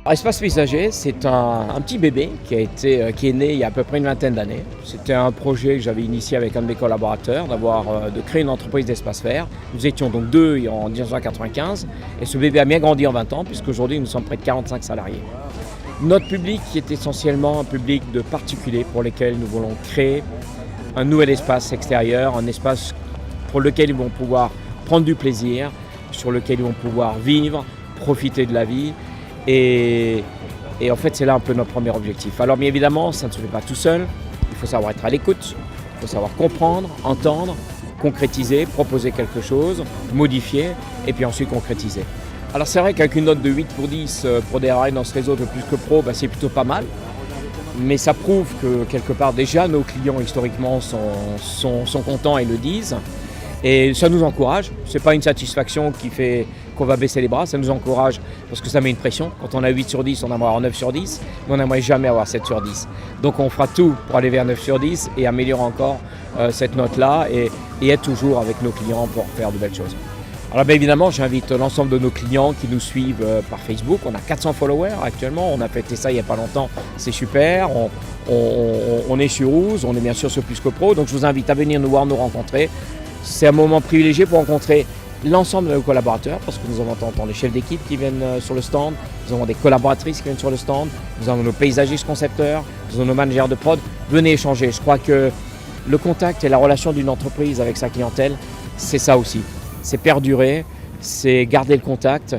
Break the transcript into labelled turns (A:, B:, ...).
A: Espace Paysager, c'est un petit bébé qui est né il y a à peu près une vingtaine d'années. C'était un projet que j'avais initié avec un de mes collaborateurs, de créer une entreprise d'espace vert. Nous étions donc deux en 1995 et ce bébé a bien grandi en 20 ans puisqu'aujourd'hui nous sommes près de 45 salariés. Notre public est essentiellement un public de particuliers pour lesquels nous voulons créer un nouvel espace extérieur, un espace pour lequel ils vont pouvoir prendre du plaisir, sur lequel ils vont pouvoir vivre, profiter de la vie. Et en fait, c'est là un peu notre premier objectif. Alors bien évidemment, ça ne se fait pas tout seul. Il faut savoir être à l'écoute, il faut savoir comprendre, entendre, concrétiser, proposer quelque chose, modifier et puis ensuite concrétiser. Alors c'est vrai qu'avec une note de 8/10 pour démarrer dans ce réseau de Plus que Pro, c'est plutôt pas mal. Mais ça prouve que quelque part déjà nos clients historiquement sont contents et le disent. Et ça nous encourage, ce n'est pas une satisfaction qui fait qu'on va baisser les bras, ça nous encourage parce que ça met une pression. Quand on a 8/10, on aimerait avoir 9/10, mais on n'aimerait jamais avoir 7/10. Donc on fera tout pour aller vers 9/10 et améliorer encore cette note-là et être toujours avec nos clients pour faire de belles choses. Alors bien évidemment, j'invite l'ensemble de nos clients qui nous suivent par Facebook. On a 400 followers actuellement, on a fêté ça il n'y a pas longtemps, c'est super. On est sur Ooze, on est bien sûr sur Plus que Pro, donc je vous invite à venir nous voir, nous rencontrer. C'est un moment privilégié pour rencontrer l'ensemble de nos collaborateurs parce que nous avons de temps en temps les chefs d'équipe qui viennent sur le stand, nous avons des collaboratrices qui viennent sur le stand, nous avons nos paysagistes concepteurs, nous avons nos managers de prod. Venez échanger. Je crois que le contact et la relation d'une entreprise avec sa clientèle, c'est ça aussi. C'est perdurer, c'est garder le contact.